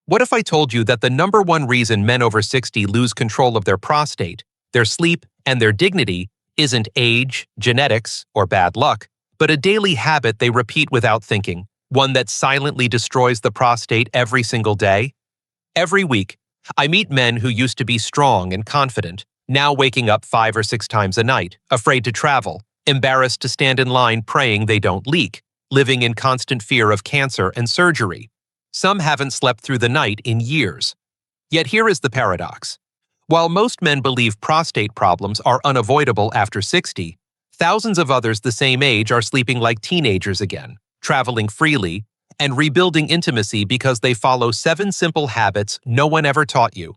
What if I told you that the number one reason men over 60 lose control of their prostate, their sleep, and their dignity isn't age, genetics, or bad luck, but a daily habit they repeat without thinking, one that silently destroys the prostate every single day? Every week, I meet men who used to be strong and confident, now waking up 5 or 6 times a night, afraid to travel, embarrassed to stand in line praying they don't leak, living in constant fear of cancer and surgery. Some haven't slept through the night in years. Yet here is the paradox. While most men believe prostate problems are unavoidable after 60, thousands of others the same age are sleeping like teenagers again, traveling freely, and rebuilding intimacy because they follow 7 simple habits no one ever taught you.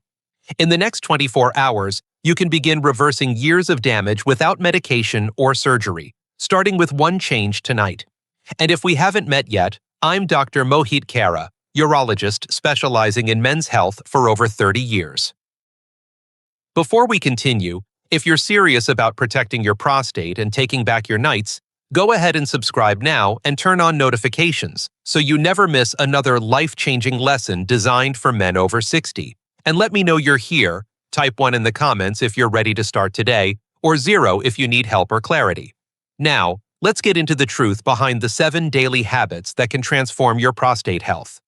In the next 24 hours, you can begin reversing years of damage without medication or surgery, starting with one change tonight. And if we haven't met yet, I'm Dr. Mohit Khera, urologist specializing in men's health for over 30 years. Before we continue, if you're serious about protecting your prostate and taking back your nights, go ahead and subscribe now and turn on notifications so you never miss another life-changing lesson designed for men over 60. And let me know you're here. Type 1 in the comments if you're ready to start today, or 0 if you need help or clarity. Now, let's get into the truth behind the 7 daily habits that can transform your prostate health.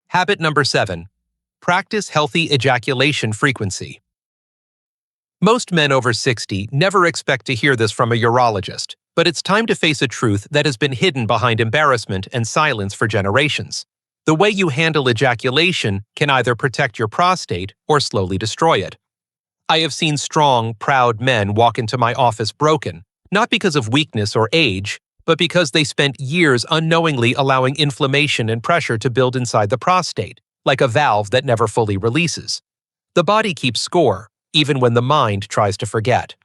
Habit number 7. Practice healthy ejaculation frequency. Most men over 60 never expect to hear this from a urologist, but it's time to face a truth that has been hidden behind embarrassment and silence for generations. The way you handle ejaculation can either protect your prostate or slowly destroy it. I have seen strong, proud men walk into my office broken, not because of weakness or age, but because they spent years unknowingly allowing inflammation and pressure to build inside the prostate, like a valve that never fully releases. The body keeps score, even when the mind tries to forget.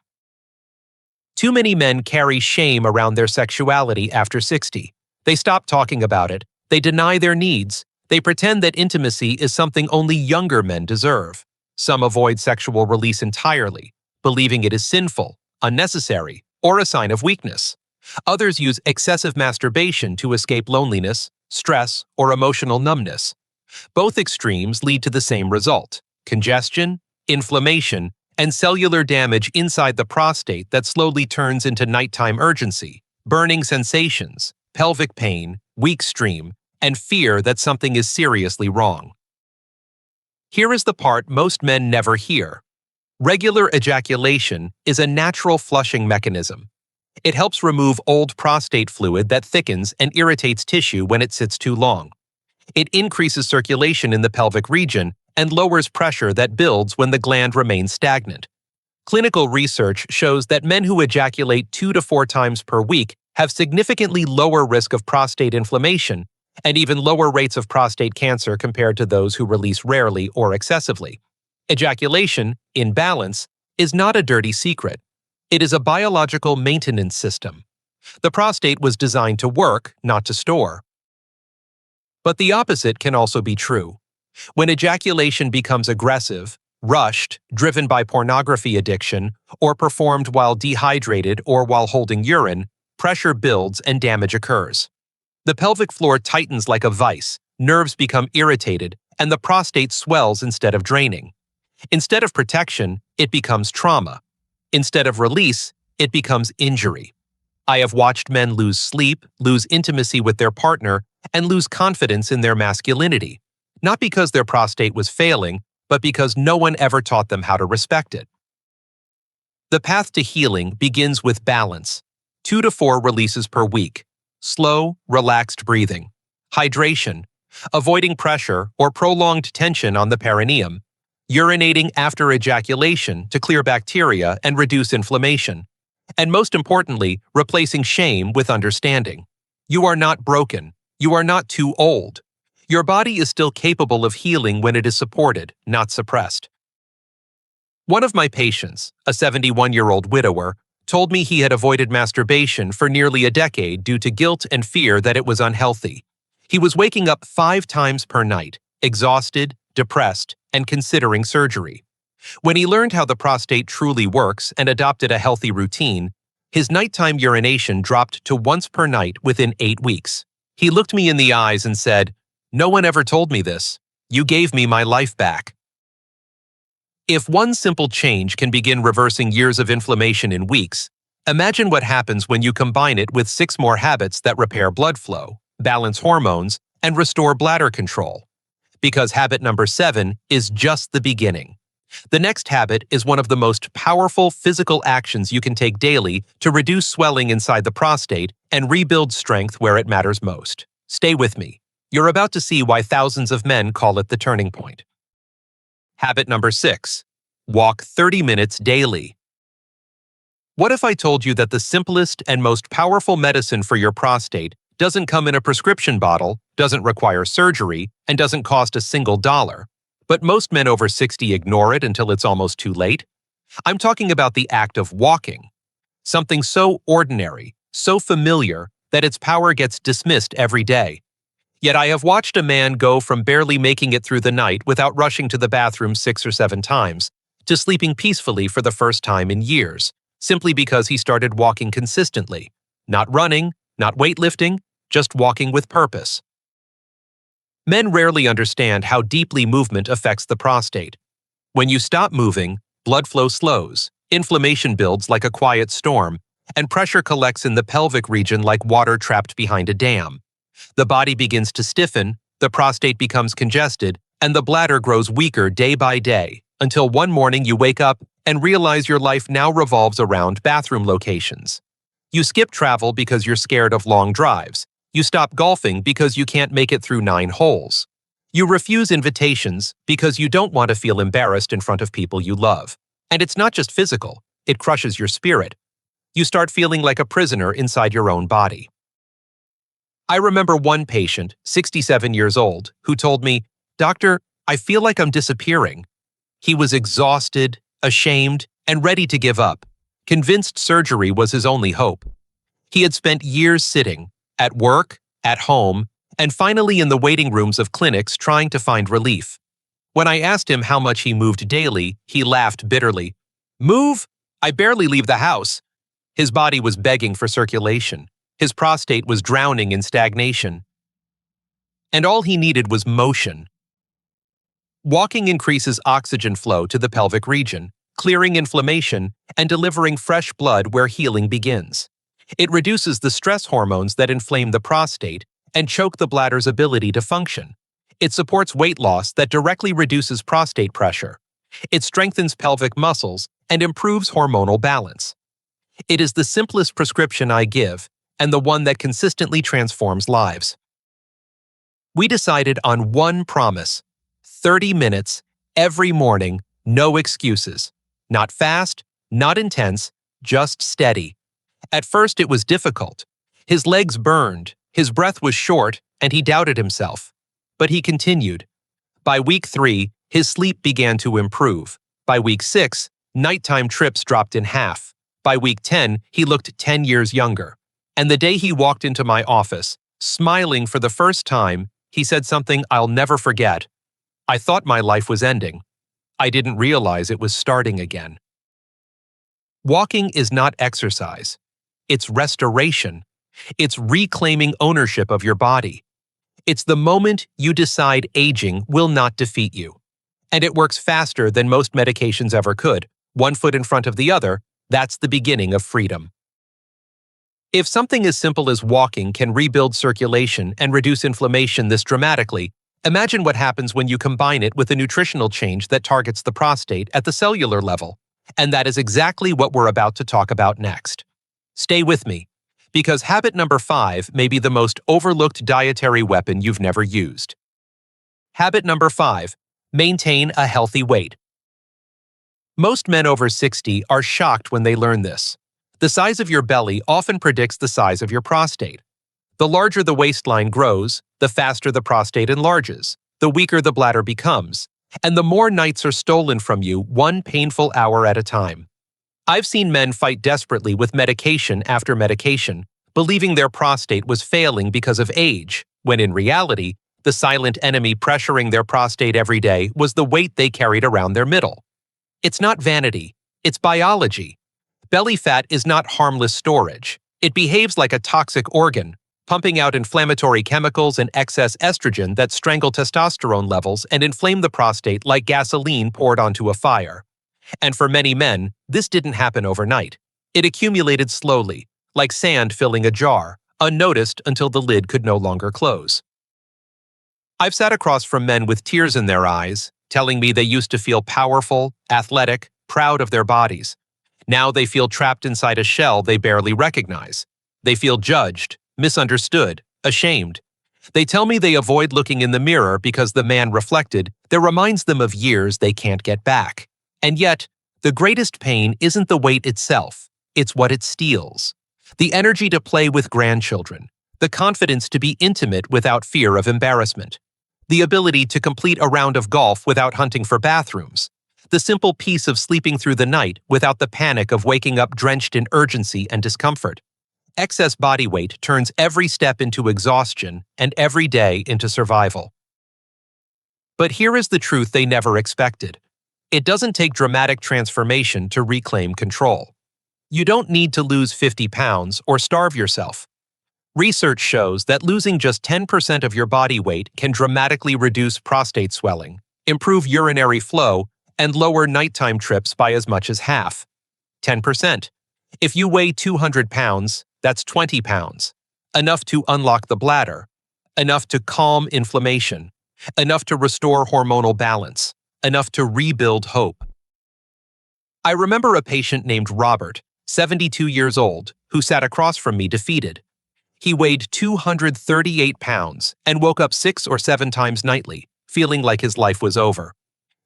Too many men carry shame around their sexuality after 60. They stop talking about it. They deny their needs. They pretend that intimacy is something only younger men deserve. Some avoid sexual release entirely, believing it is sinful, unnecessary, or a sign of weakness. Others use excessive masturbation to escape loneliness, stress, or emotional numbness. Both extremes lead to the same result: congestion, inflammation, and cellular damage inside the prostate that slowly turns into nighttime urgency, burning sensations, pelvic pain, weak stream, and fear that something is seriously wrong. Here is the part most men never hear. Regular ejaculation is a natural flushing mechanism. It helps remove old prostate fluid that thickens and irritates tissue when it sits too long. It increases circulation in the pelvic region and lowers pressure that builds when the gland remains stagnant. Clinical research shows that men who ejaculate 2 to 4 times per week have significantly lower risk of prostate inflammation and even lower rates of prostate cancer compared to those who release rarely or excessively. Ejaculation, in balance, is not a dirty secret. It is a biological maintenance system. The prostate was designed to work, not to store. But the opposite can also be true. When ejaculation becomes aggressive, rushed, driven by pornography addiction, or performed while dehydrated or while holding urine, pressure builds and damage occurs. The pelvic floor tightens like a vice, nerves become irritated, and the prostate swells instead of draining. Instead of protection, it becomes trauma. Instead of release, it becomes injury. I have watched men lose sleep, lose intimacy with their partner, and lose confidence in their masculinity, not because their prostate was failing, but because no one ever taught them how to respect it. The path to healing begins with balance. 2 to 4 releases per week. Slow, relaxed breathing. Hydration. Avoiding pressure or prolonged tension on the perineum. Urinating after ejaculation to clear bacteria and reduce inflammation. And most importantly, replacing shame with understanding. You are not broken. You are not too old. Your body is still capable of healing when it is supported, not suppressed. One of my patients, a 71-year-old widower, told me he had avoided masturbation for nearly a decade due to guilt and fear that it was unhealthy. He was waking up 5 times per night, exhausted, depressed, and considering surgery. When he learned how the prostate truly works and adopted a healthy routine, his nighttime urination dropped to once per night within 8 weeks. He looked me in the eyes and said, "No one ever told me this. You gave me my life back. If one simple change can begin reversing years of inflammation in weeks, imagine what happens when you combine it with 6 more habits that repair blood flow, balance hormones, and restore bladder control. Because habit number 7 is just the beginning. The next habit is one of the most powerful physical actions you can take daily to reduce swelling inside the prostate and rebuild strength where it matters most. Stay with me. You're about to see why thousands of men call it the turning point. Habit number 6. Walk 30 minutes daily. What if I told you that the simplest and most powerful medicine for your prostate doesn't come in a prescription bottle, doesn't require surgery, and doesn't cost a single dollar? But most men over 60 ignore it until it's almost too late. I'm talking about the act of walking. Something so ordinary, so familiar, that its power gets dismissed every day. Yet I have watched a man go from barely making it through the night without rushing to the bathroom 6 or 7 times, to sleeping peacefully for the first time in years, simply because he started walking consistently. Not running, not weightlifting, just walking with purpose. Men rarely understand how deeply movement affects the prostate. When you stop moving, blood flow slows, inflammation builds like a quiet storm, and pressure collects in the pelvic region like water trapped behind a dam. The body begins to stiffen, the prostate becomes congested, and the bladder grows weaker day by day, until one morning you wake up and realize your life now revolves around bathroom locations. You skip travel because you're scared of long drives. You stop golfing because you can't make it through 9 holes. You refuse invitations because you don't want to feel embarrassed in front of people you love. And it's not just physical, it crushes your spirit. You start feeling like a prisoner inside your own body. I remember one patient, 67 years old, who told me, "Doctor, I feel like I'm disappearing." He was exhausted, ashamed, and ready to give up, convinced surgery was his only hope. He had spent years sitting, at work, at home, and finally in the waiting rooms of clinics trying to find relief. When I asked him how much he moved daily, he laughed bitterly. "Move? I barely leave the house." His body was begging for circulation. His prostate was drowning in stagnation. And all he needed was motion. Walking increases oxygen flow to the pelvic region, clearing inflammation and delivering fresh blood where healing begins. It reduces the stress hormones that inflame the prostate and choke the bladder's ability to function. It supports weight loss that directly reduces prostate pressure. It strengthens pelvic muscles and improves hormonal balance. It is the simplest prescription I give and the one that consistently transforms lives. We decided on one promise: 30 minutes, every morning, no excuses. Not fast, not intense, just steady. At first it was difficult. His legs burned, his breath was short, and he doubted himself. But he continued. By week 3, his sleep began to improve. By week 6, nighttime trips dropped in half. By week 10, he looked 10 years younger. And the day he walked into my office, smiling for the first time, he said something I'll never forget. "I thought my life was ending. I didn't realize it was starting again." Walking is not exercise. It's restoration. It's reclaiming ownership of your body. It's the moment you decide aging will not defeat you. And it works faster than most medications ever could. One foot in front of the other, that's the beginning of freedom. If something as simple as walking can rebuild circulation and reduce inflammation this dramatically, imagine what happens when you combine it with a nutritional change that targets the prostate at the cellular level. And that is exactly what we're about to talk about next. Stay with me, because habit number 5 may be the most overlooked dietary weapon you've never used. Habit number 5, maintain a healthy weight. Most men over 60 are shocked when they learn this. The size of your belly often predicts the size of your prostate. The larger the waistline grows, the faster the prostate enlarges, the weaker the bladder becomes, and the more nights are stolen from you one painful hour at a time. I've seen men fight desperately with medication after medication, believing their prostate was failing because of age, when in reality, the silent enemy pressuring their prostate every day was the weight they carried around their middle. It's not vanity, it's biology. Belly fat is not harmless storage. It behaves like a toxic organ, pumping out inflammatory chemicals and excess estrogen that strangle testosterone levels and inflame the prostate like gasoline poured onto a fire. And for many men, this didn't happen overnight. It accumulated slowly, like sand filling a jar, unnoticed until the lid could no longer close. I've sat across from men with tears in their eyes, telling me they used to feel powerful, athletic, proud of their bodies. Now they feel trapped inside a shell they barely recognize. They feel judged, misunderstood, ashamed. They tell me they avoid looking in the mirror because the man reflected that reminds them of years they can't get back. And yet, the greatest pain isn't the weight itself, it's what it steals. The energy to play with grandchildren, the confidence to be intimate without fear of embarrassment, the ability to complete a round of golf without hunting for bathrooms, the simple peace of sleeping through the night without the panic of waking up drenched in urgency and discomfort. Excess body weight turns every step into exhaustion and every day into survival. But here is the truth they never expected. It doesn't take dramatic transformation to reclaim control. You don't need to lose 50 pounds or starve yourself. Research shows that losing just 10% of your body weight can dramatically reduce prostate swelling, improve urinary flow, and lower nighttime trips by as much as half. 10%. If you weigh 200 pounds, that's 20 pounds. Enough to unlock the bladder. Enough to calm inflammation. Enough to restore hormonal balance. Enough to rebuild hope. I remember a patient named Robert, 72 years old, who sat across from me defeated. He weighed 238 pounds and woke up 6 or 7 times nightly, feeling like his life was over.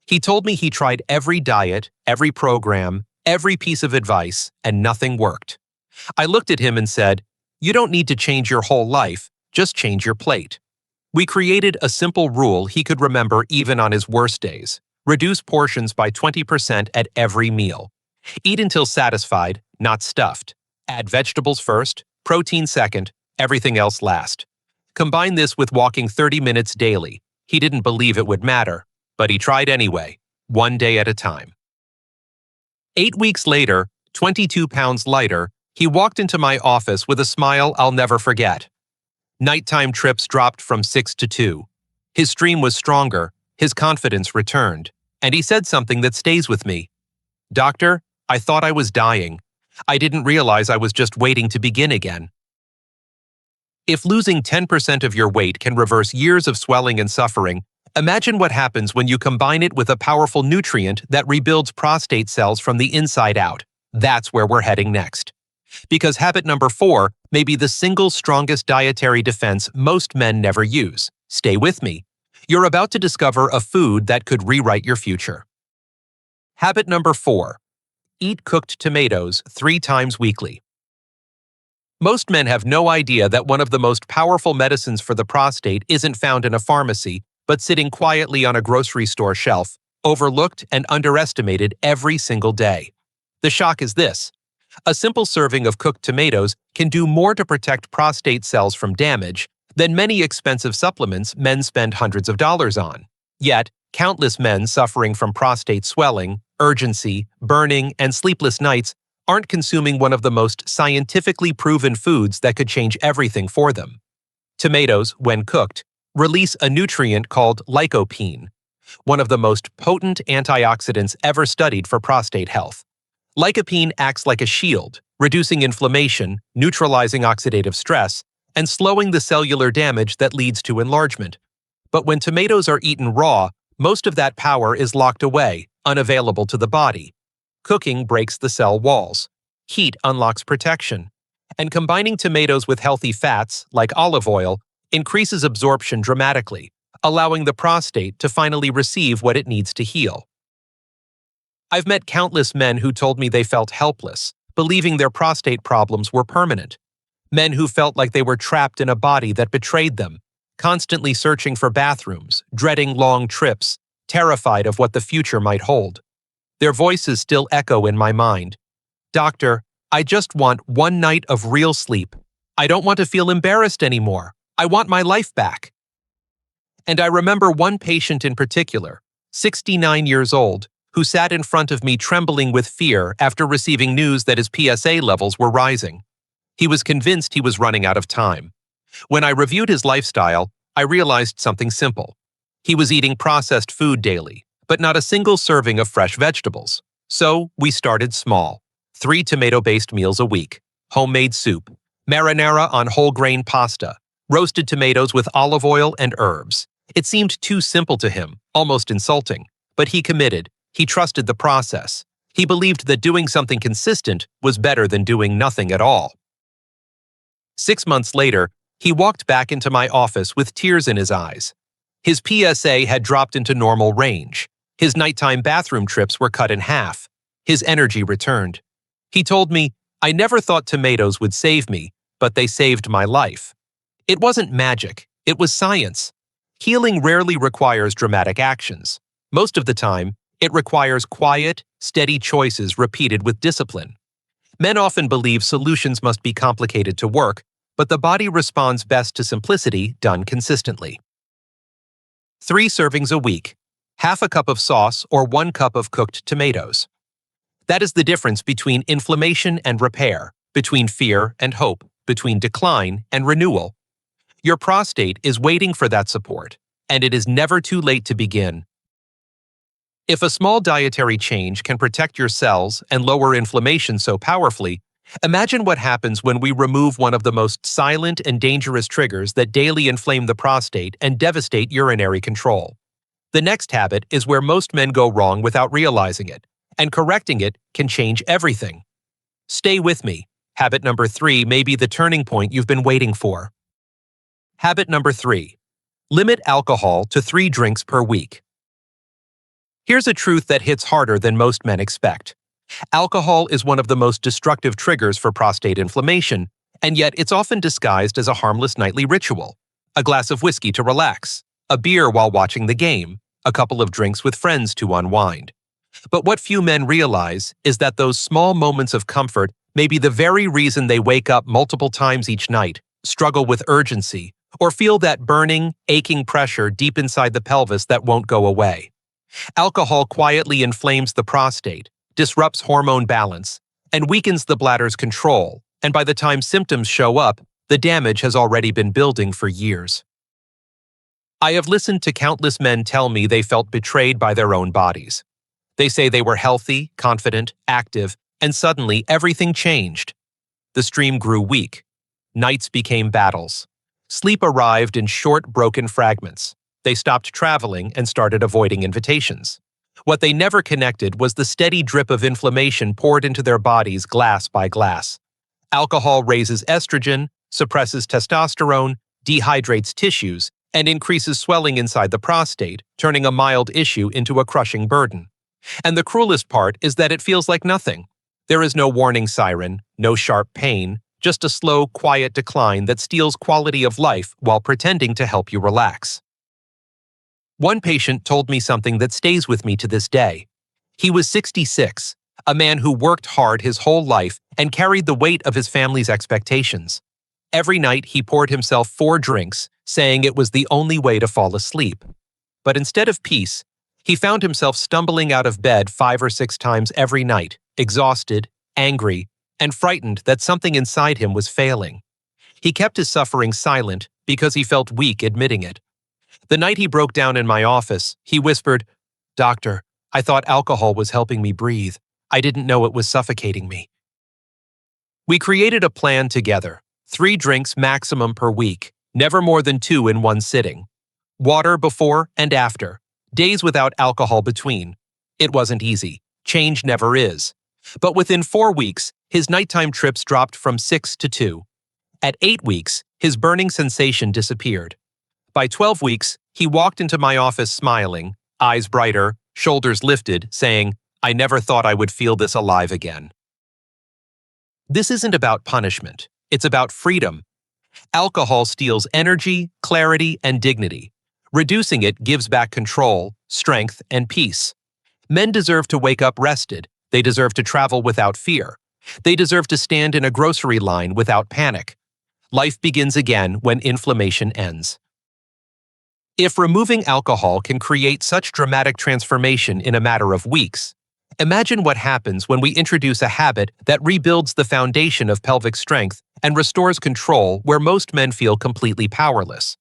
He told me he tried every diet, every program, every piece of advice, and nothing worked. I looked at him and said, "You don't need to change your whole life, just change your plate." We created a simple rule he could remember even on his worst days. Reduce portions by 20% at every meal. Eat until satisfied, not stuffed. Add vegetables first, protein second, everything else last. Combine this with walking 30 minutes daily. He didn't believe it would matter, but he tried anyway, one day at a time. 8 weeks later, 22 pounds lighter, he walked into my office with a smile I'll never forget. Nighttime trips dropped from 6 to 2. His stream was stronger, his confidence returned, and he said something that stays with me. "Doctor, I thought I was dying. I didn't realize I was just waiting to begin again." If losing 10% of your weight can reverse years of swelling and suffering, imagine what happens when you combine it with a powerful nutrient that rebuilds prostate cells from the inside out. That's where we're heading next. Because habit number 4 may be the single strongest dietary defense most men never use. Stay with me. You're about to discover a food that could rewrite your future. Habit number 4. Eat cooked tomatoes 3 times weekly. Most men have no idea that one of the most powerful medicines for the prostate isn't found in a pharmacy, but sitting quietly on a grocery store shelf, overlooked and underestimated every single day. The shock is this. A simple serving of cooked tomatoes can do more to protect prostate cells from damage than many expensive supplements men spend hundreds of dollars on. Yet, countless men suffering from prostate swelling, urgency, burning, and sleepless nights aren't consuming one of the most scientifically proven foods that could change everything for them. Tomatoes, when cooked, release a nutrient called lycopene, one of the most potent antioxidants ever studied for prostate health. Lycopene acts like a shield, reducing inflammation, neutralizing oxidative stress, and slowing the cellular damage that leads to enlargement. But when tomatoes are eaten raw, most of that power is locked away, unavailable to the body. Cooking breaks the cell walls. Heat unlocks protection. And combining tomatoes with healthy fats, like olive oil, increases absorption dramatically, allowing the prostate to finally receive what it needs to heal. I've met countless men who told me they felt helpless, believing their prostate problems were permanent. Men who felt like they were trapped in a body that betrayed them, constantly searching for bathrooms, dreading long trips, terrified of what the future might hold. Their voices still echo in my mind. "Doctor, I just want one night of real sleep. I don't want to feel embarrassed anymore. I want my life back." And I remember one patient in particular, 69 years old, who sat in front of me trembling with fear after receiving news that his PSA levels were rising. He was convinced he was running out of time. When I reviewed his lifestyle, I realized something simple. He was eating processed food daily, but not a single serving of fresh vegetables. So we started small. 3 tomato-based meals a week, homemade soup, marinara on whole grain pasta, roasted tomatoes with olive oil and herbs. It seemed too simple to him, almost insulting, but he committed. He trusted the process. He believed that doing something consistent was better than doing nothing at all. 6 months later, he walked back into my office with tears in his eyes. His PSA had dropped into normal range. His nighttime bathroom trips were cut in half. His energy returned. He told me, "I never thought tomatoes would save me, but they saved my life." It wasn't magic, it was science. Healing rarely requires dramatic actions. Most of the time, it requires quiet, steady choices repeated with discipline. Men often believe solutions must be complicated to work, but the body responds best to simplicity done consistently. 3 servings a week, half a cup of sauce or 1 cup of cooked tomatoes. That is the difference between inflammation and repair, between fear and hope, between decline and renewal. Your prostate is waiting for that support, and it is never too late to begin. If a small dietary change can protect your cells and lower inflammation so powerfully, imagine what happens when we remove one of the most silent and dangerous triggers that daily inflame the prostate and devastate urinary control. The next habit is where most men go wrong without realizing it, and correcting it can change everything. Stay with me. Habit number 3 may be the turning point you've been waiting for. Habit number 3. Limit alcohol to 3 drinks per week. Here's a truth that hits harder than most men expect. Alcohol is one of the most destructive triggers for prostate inflammation, and yet it's often disguised as a harmless nightly ritual. A glass of whiskey to relax, a beer while watching the game, a couple of drinks with friends to unwind. But what few men realize is that those small moments of comfort may be the very reason they wake up multiple times each night, struggle with urgency, or feel that burning, aching pressure deep inside the pelvis that won't go away. Alcohol quietly inflames the prostate, disrupts hormone balance, and weakens the bladder's control, and by the time symptoms show up, the damage has already been building for years. I have listened to countless men tell me they felt betrayed by their own bodies. They say they were healthy, confident, active, and suddenly everything changed. The stream grew weak. Nights became battles. Sleep arrived in short, broken fragments. They stopped traveling and started avoiding invitations. What they never connected was the steady drip of inflammation poured into their bodies glass by glass. Alcohol raises estrogen, suppresses testosterone, dehydrates tissues, and increases swelling inside the prostate, turning a mild issue into a crushing burden. And the cruelest part is that it feels like nothing. There is no warning siren, no sharp pain, just a slow, quiet decline that steals quality of life while pretending to help you relax. One patient told me something that stays with me to this day. He was 66, a man who worked hard his whole life and carried the weight of his family's expectations. Every night he poured himself 4 drinks, saying it was the only way to fall asleep. But instead of peace, he found himself stumbling out of bed 5 or 6 times every night, exhausted, angry, and frightened that something inside him was failing. He kept his suffering silent because he felt weak admitting it. The night he broke down in my office, he whispered, "Doctor, I thought alcohol was helping me breathe. I didn't know it was suffocating me." We created a plan together, 3 drinks maximum per week, never more than 2 in one sitting. Water before and after, days without alcohol between. It wasn't easy. Change never is. But within 4 weeks, his nighttime trips dropped from 6 to 2. At 8 weeks, his burning sensation disappeared. By 12 weeks, he walked into my office smiling, eyes brighter, shoulders lifted, saying, "I never thought I would feel this alive again." This isn't about punishment. It's about freedom. Alcohol steals energy, clarity, and dignity. Reducing it gives back control, strength, and peace. Men deserve to wake up rested. They deserve to travel without fear. They deserve to stand in a grocery line without panic. Life begins again when inflammation ends. If removing alcohol can create such dramatic transformation in a matter of weeks, imagine what happens when we introduce a habit that rebuilds the foundation of pelvic strength and restores control where most men feel completely powerless.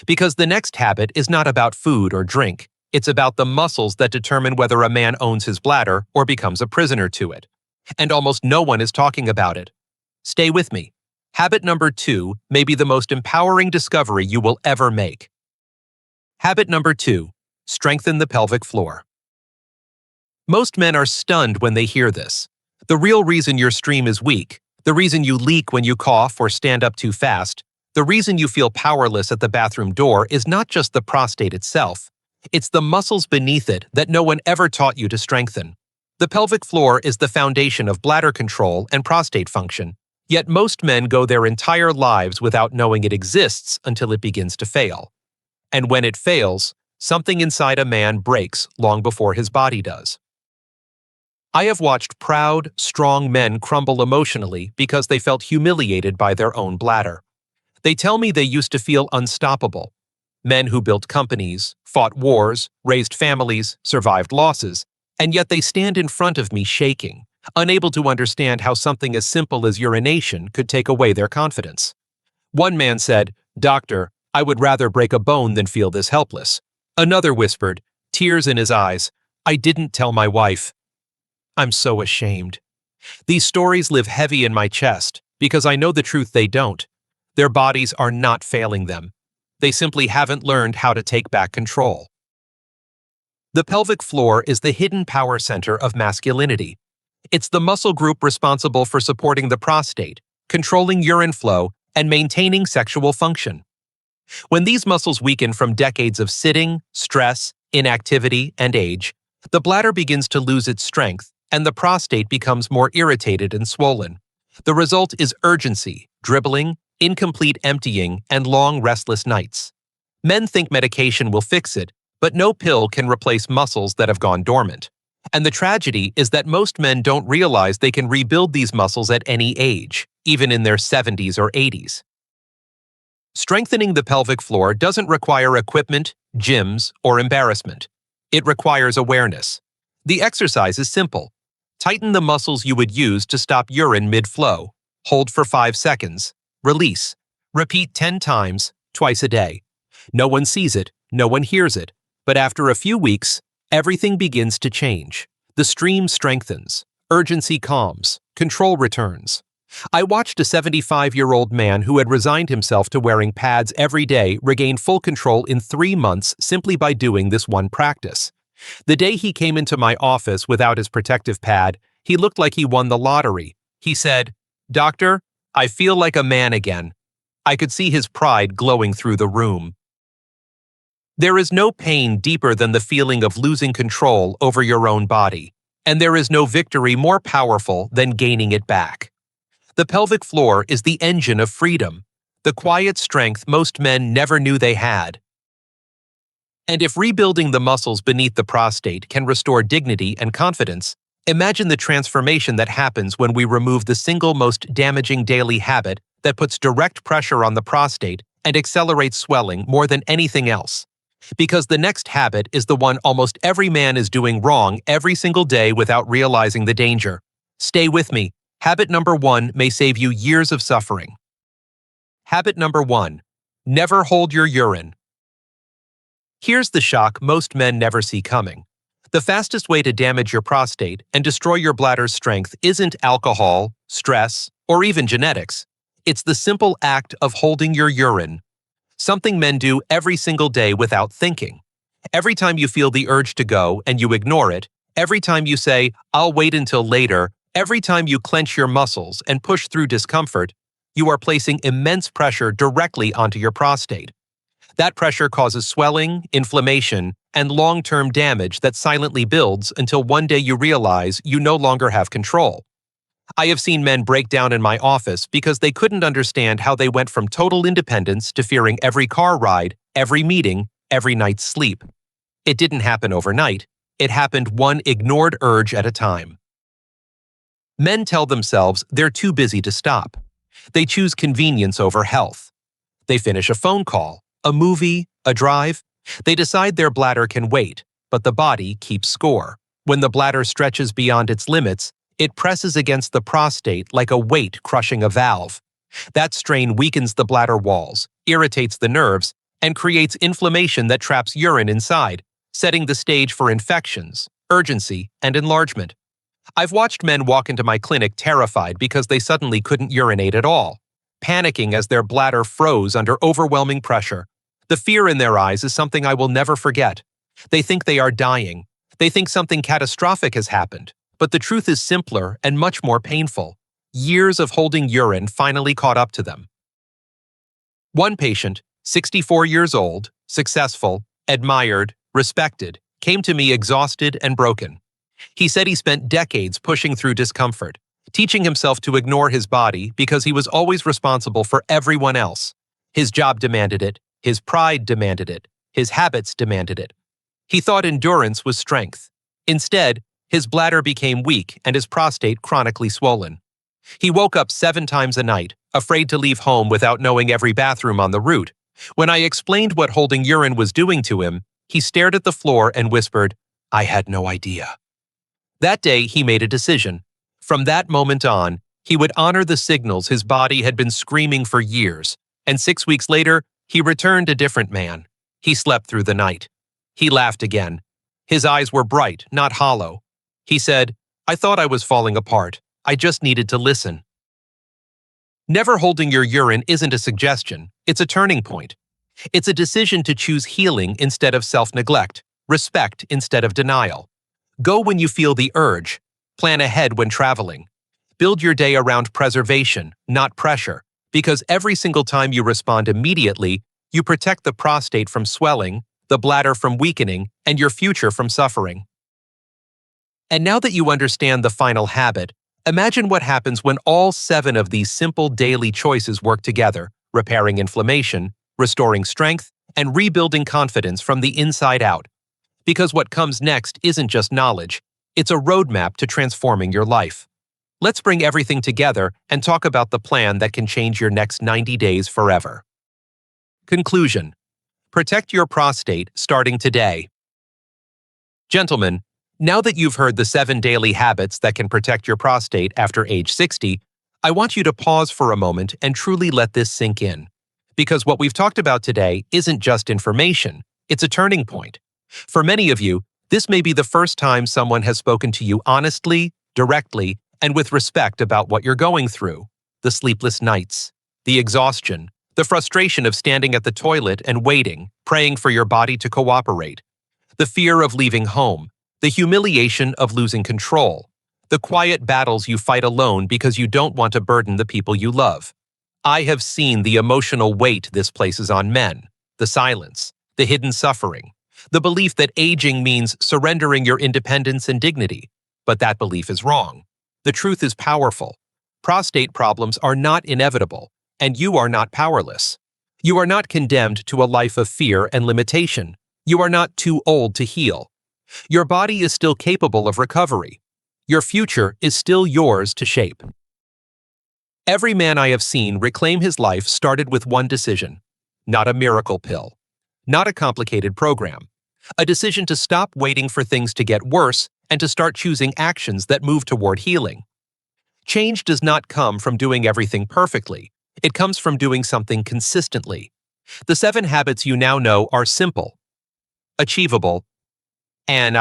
Because the next habit is not about food or drink, it's about the muscles that determine whether a man owns his bladder or becomes a prisoner to it. And almost no one is talking about it. Stay with me. Habit number 2 may be the most empowering discovery you will ever make. Habit number 2, strengthen the pelvic floor. Most men are stunned when they hear this. The real reason your stream is weak, the reason you leak when you cough or stand up too fast, the reason you feel powerless at the bathroom door is not just the prostate itself. It's the muscles beneath it that no one ever taught you to strengthen. The pelvic floor is the foundation of bladder control and prostate function, yet most men go their entire lives without knowing it exists until it begins to fail. And when it fails, something inside a man breaks long before his body does. I have watched proud, strong men crumble emotionally because they felt humiliated by their own bladder. They tell me they used to feel unstoppable. Men who built companies, fought wars, raised families, survived losses, and yet they stand in front of me shaking, unable to understand how something as simple as urination could take away their confidence. One man said, "Doctor, I would rather break a bone than feel this helpless." Another whispered, tears in his eyes, "I didn't tell my wife." I'm so ashamed. These stories live heavy in my chest because I know the truth they don't. Their bodies are not failing them. They simply haven't learned how to take back control. The pelvic floor is the hidden power center of masculinity. It's the muscle group responsible for supporting the prostate, controlling urine flow, and maintaining sexual function. When these muscles weaken from decades of sitting, stress, inactivity, and age, the bladder begins to lose its strength, and the prostate becomes more irritated and swollen. The result is urgency, dribbling, incomplete emptying, and long, restless nights. Men think medication will fix it, but no pill can replace muscles that have gone dormant. And the tragedy is that most men don't realize they can rebuild these muscles at any age, even in their 70s or 80s. Strengthening the pelvic floor doesn't require equipment, gyms, or embarrassment. It requires awareness. The exercise is simple. Tighten the muscles you would use to stop urine mid-flow. Hold for 5 seconds. Release. Repeat 10 times, twice a day. No one sees it, no one hears it, but after a few weeks, everything begins to change. The stream strengthens, urgency calms, control returns. I watched a 75-year-old man who had resigned himself to wearing pads every day regain full control in 3 months simply by doing this one practice. The day he came into my office without his protective pad, he looked like he won the lottery. He said, "Doctor, I feel like a man again." I could see his pride glowing through the room. There is no pain deeper than the feeling of losing control over your own body, and there is no victory more powerful than gaining it back. The pelvic floor is the engine of freedom, the quiet strength most men never knew they had. And if rebuilding the muscles beneath the prostate can restore dignity and confidence, imagine the transformation that happens when we remove the single most damaging daily habit that puts direct pressure on the prostate and accelerates swelling more than anything else. Because the next habit is the one almost every man is doing wrong every single day without realizing the danger. Stay with me. Habit number 1 may save you years of suffering. Habit number 1. Never hold your urine. Here's the shock most men never see coming. The fastest way to damage your prostate and destroy your bladder's strength isn't alcohol, stress, or even genetics. It's the simple act of holding your urine. Something men do every single day without thinking. Every time you feel the urge to go and you ignore it, every time you say, "I'll wait until later," every time you clench your muscles and push through discomfort, you are placing immense pressure directly onto your prostate. That pressure causes swelling, inflammation, and long-term damage that silently builds until one day you realize you no longer have control. I have seen men break down in my office because they couldn't understand how they went from total independence to fearing every car ride, every meeting, every night's sleep. It didn't happen overnight. It happened one ignored urge at a time. Men tell themselves they're too busy to stop. They choose convenience over health. They finish a phone call, a movie, a drive. They decide their bladder can wait, but the body keeps score. When the bladder stretches beyond its limits, it presses against the prostate like a weight crushing a valve. That strain weakens the bladder walls, irritates the nerves, and creates inflammation that traps urine inside, setting the stage for infections, urgency, and enlargement. I've watched men walk into my clinic terrified because they suddenly couldn't urinate at all, panicking as their bladder froze under overwhelming pressure. The fear in their eyes is something I will never forget. They think they are dying. They think something catastrophic has happened. But the truth is simpler and much more painful. Years of holding urine finally caught up to them. One patient, 64 years old, successful, admired, respected, came to me exhausted and broken. He said he spent decades pushing through discomfort, teaching himself to ignore his body because he was always responsible for everyone else. His job demanded it, his pride demanded it, his habits demanded it. He thought endurance was strength. Instead, his bladder became weak and his prostate chronically swollen. He woke up 7 times a night, afraid to leave home without knowing every bathroom on the route. When I explained what holding urine was doing to him, he stared at the floor and whispered, "I had no idea." That day, he made a decision. From that moment on, he would honor the signals his body had been screaming for years, and 6 weeks later, he returned a different man. He slept through the night. He laughed again. His eyes were bright, not hollow. He said, "I thought I was falling apart. I just needed to listen." Never holding your urine isn't a suggestion, it's a turning point. It's a decision to choose healing instead of self-neglect, respect instead of denial. Go when you feel the urge. Plan ahead when traveling. Build your day around preservation, not pressure, because every single time you respond immediately, you protect the prostate from swelling, the bladder from weakening, and your future from suffering. And now that you understand the final habit, imagine what happens when all 7 of these simple daily choices work together, repairing inflammation, restoring strength, and rebuilding confidence from the inside out. Because what comes next isn't just knowledge, it's a roadmap to transforming your life. Let's bring everything together and talk about the plan that can change your next 90 days forever. Conclusion: protect your prostate starting today. Gentlemen, now that you've heard the 7 daily habits that can protect your prostate after age 60, I want you to pause for a moment and truly let this sink in. Because what we've talked about today isn't just information, it's a turning point. For many of you, this may be the first time someone has spoken to you honestly, directly, and with respect about what you're going through. The sleepless nights, the exhaustion, the frustration of standing at the toilet and waiting, praying for your body to cooperate, the fear of leaving home, the humiliation of losing control, the quiet battles you fight alone because you don't want to burden the people you love. I have seen the emotional weight this places on men, the silence, the hidden suffering, the belief that aging means surrendering your independence and dignity. But that belief is wrong. The truth is powerful. Prostate problems are not inevitable, and you are not powerless. You are not condemned to a life of fear and limitation. You are not too old to heal. Your body is still capable of recovery. Your future is still yours to shape. Every man I have seen reclaim his life started with one decision, not a miracle pill, not a complicated program, a decision to stop waiting for things to get worse and to start choosing actions that move toward healing. Change does not come from doing everything perfectly. It comes from doing something consistently. The 7 habits you now know are simple, achievable, and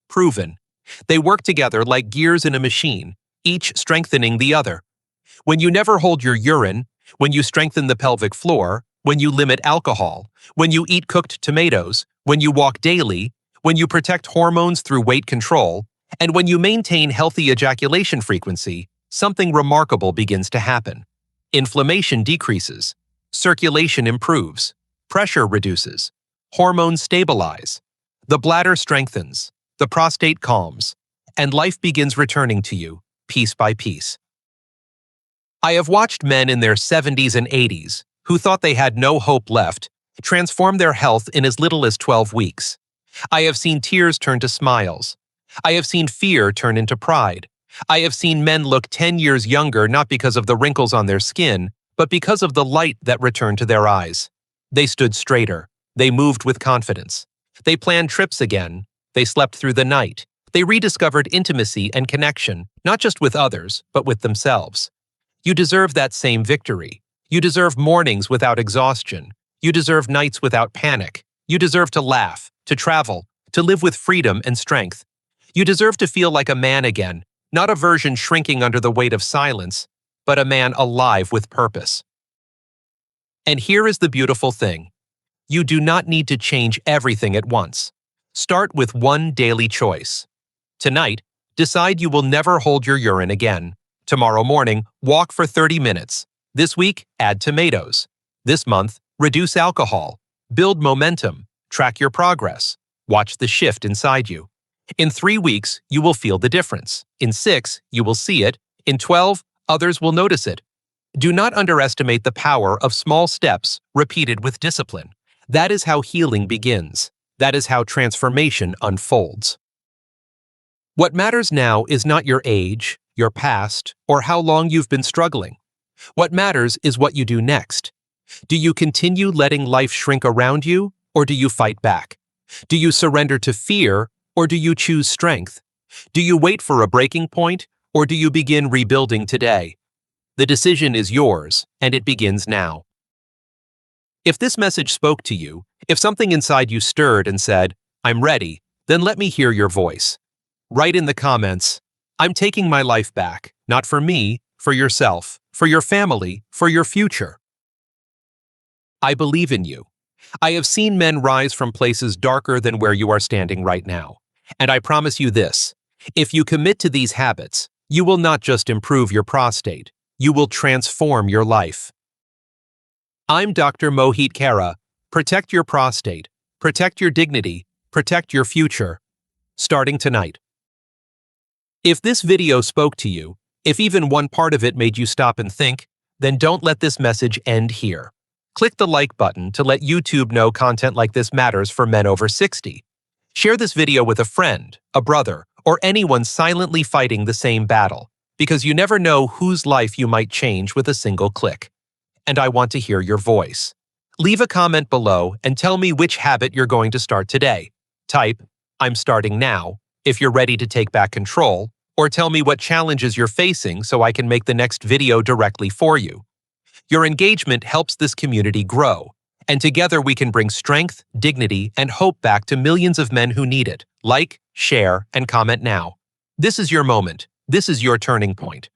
proven. They work together like gears in a machine, each strengthening the other. When you never hold your urine, when you strengthen the pelvic floor, when you limit alcohol, when you eat cooked tomatoes, when you walk daily, when you protect hormones through weight control, and when you maintain healthy ejaculation frequency, something remarkable begins to happen. Inflammation decreases, circulation improves, pressure reduces, hormones stabilize, the bladder strengthens, the prostate calms, and life begins returning to you, piece by piece. I have watched men in their 70s and 80s, who thought they had no hope left, transform their health in as little as 12 weeks. I have seen tears turn to smiles. I have seen fear turn into pride. I have seen men look 10 years younger not because of the wrinkles on their skin, but because of the light that returned to their eyes. They stood straighter. They moved with confidence. They planned trips again. They slept through the night. They rediscovered intimacy and connection, not just with others, but with themselves. You deserve that same victory. You deserve mornings without exhaustion. You deserve nights without panic. You deserve to laugh, to travel, to live with freedom and strength. You deserve to feel like a man again, not a version shrinking under the weight of silence, but a man alive with purpose. And here is the beautiful thing. You do not need to change everything at once. Start with one daily choice. Tonight, decide you will never hold your urine again. Tomorrow morning, walk for 30 minutes. This week, add tomatoes. This month, reduce alcohol. Build momentum. Track your progress. Watch the shift inside you. In 3 weeks, you will feel the difference. In 6, you will see it. In 12, others will notice it. Do not underestimate the power of small steps repeated with discipline. That is how healing begins. That is how transformation unfolds. What matters now is not your age, your past, or how long you've been struggling. What matters is what you do next. Do you continue letting life shrink around you, or do you fight back? Do you surrender to fear, or do you choose strength? Do you wait for a breaking point, or do you begin rebuilding today? The decision is yours, and it begins now. If this message spoke to you, if something inside you stirred and said, "I'm ready," then let me hear your voice. Write in the comments, "I'm taking my life back, not for me, for yourself, for your family, for your future." I believe in you. I have seen men rise from places darker than where you are standing right now. And I promise you this, if you commit to these habits, you will not just improve your prostate, you will transform your life. I'm Dr. Mohit Khera. Protect your prostate, protect your dignity, protect your future. Starting tonight. If this video spoke to you, if even one part of it made you stop and think, then don't let this message end here. Click the like button to let YouTube know content like this matters for men over 60. Share this video with a friend, a brother, or anyone silently fighting the same battle, because you never know whose life you might change with a single click. And I want to hear your voice. Leave a comment below and tell me which habit you're going to start today. Type, "I'm starting now," if you're ready to take back control, or tell me what challenges you're facing so I can make the next video directly for you. Your engagement helps this community grow, and together we can bring strength, dignity, and hope back to millions of men who need it. Like, share, and comment now. This is your moment. This is your turning point.